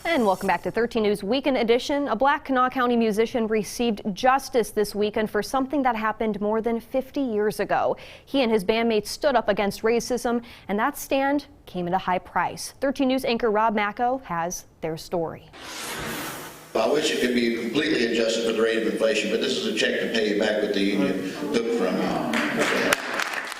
And welcome back to 13 News Weekend Edition. A Black Kanawha County musician received justice this weekend for something that happened more than 50 years ago. He and his bandmates stood up against racism, and that stand came at a high price. 13 News anchor Rob Macko has their story. I wish it could be completely adjusted for the rate of inflation, but this is a check to pay you back what the union took from you.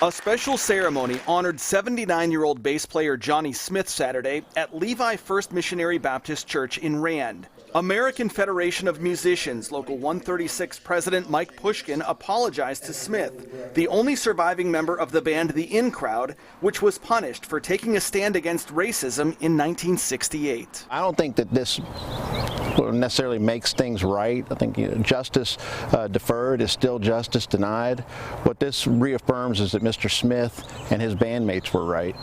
A special ceremony honored 79-year-old bass player Johnny Smith Saturday at Levi First Missionary Baptist Church in Rand. American Federation of Musicians Local 136 President Mike Pushkin apologized to Smith, the only surviving member of the band The In Crowd, which was punished for taking a stand against racism in 1968. I don't think that this necessarily makes things right. I think justice deferred is still justice denied. What this reaffirms is that Mr. Smith and his bandmates were right.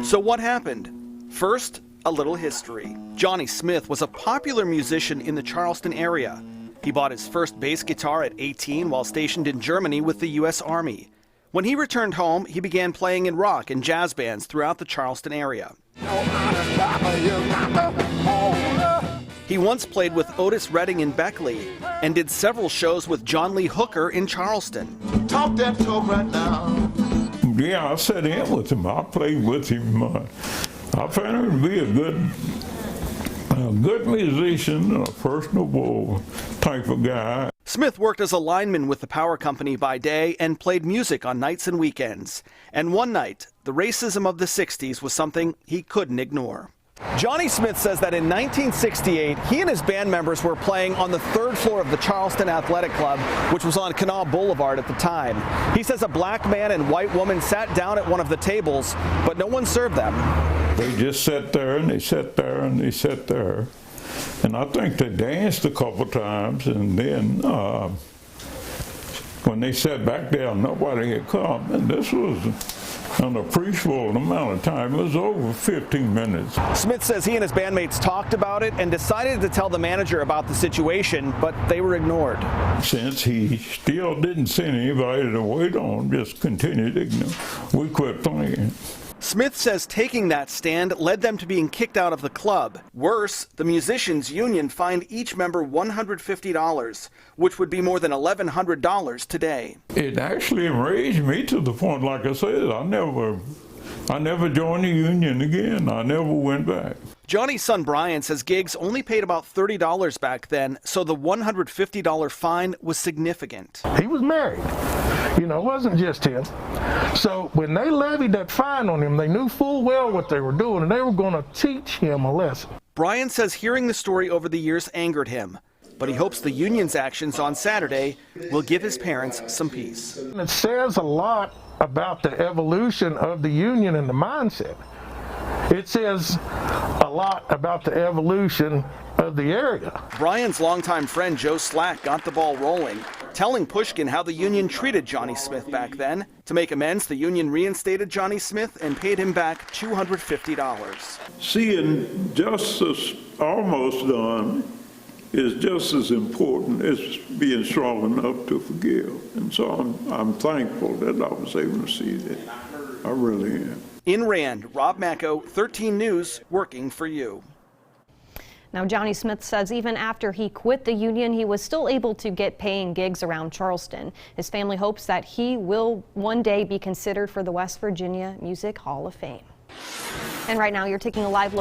So what happened? First, a little history. Johnny Smith was a popular musician in the Charleston area. He bought his first bass guitar at 18 while stationed in Germany with the U.S. Army. When he returned home, he began playing in rock and jazz bands throughout the Charleston area. He once played with Otis Redding in Beckley and did several shows with John Lee Hooker in Charleston. Talk that talk right now. Yeah, I sat in with him. I played with him. I found him to be a good musician, a personable type of guy. Smith worked as a lineman with the power company by day and played music on nights and weekends. And one night, the racism of the 60s was something he couldn't ignore. Johnny Smith says that in 1968, he and his band members were playing on the third floor of the Charleston Athletic Club, which was on Kanawha Boulevard at the time. He says a black man and white woman sat down at one of the tables, but no one served them. They just sat there and they sat there and they sat there. And I think they danced a couple times, and then when they sat back down, nobody had come. And this was an appreciable amount of time. It was over 15 minutes. Smith says he and his bandmates talked about it and decided to tell the manager about the situation, but they were ignored. Since he still didn't send anybody to wait on, just continued to ignore, we quit playing. Smith says taking that stand led them to being kicked out of the club. Worse, the musicians union fined each member $150, which would be more than $1,100 today. It actually enraged me to the point, like I said, I never joined the union again. I never went back. Johnny's son Brian says gigs only paid about $30 back then, so the $150 fine was significant. He was married. You know, it wasn't just him. So when they levied that fine on him, they knew full well what they were doing, and they were going to teach him a lesson. Brian says hearing the story over the years angered him, but he hopes the union's actions on Saturday will give his parents some peace. It says a lot about the evolution of the union and the mindset. It says a lot about the evolution of the area. Brian's longtime friend Joe Slack got the ball rolling, telling Pushkin how the union treated Johnny Smith back then. To make amends, the union reinstated Johnny Smith and paid him back $250. Seeing justice almost done is just as important as being strong enough to forgive. And so I'm thankful that I was able to see that. I really am. In Rand, Rob Macko, 13 News, working for you. Now, Johnny Smith says even after he quit the union, he was still able to get paying gigs around Charleston. His family hopes that he will one day be considered for the West Virginia Music Hall of Fame. And right now, you're taking a live look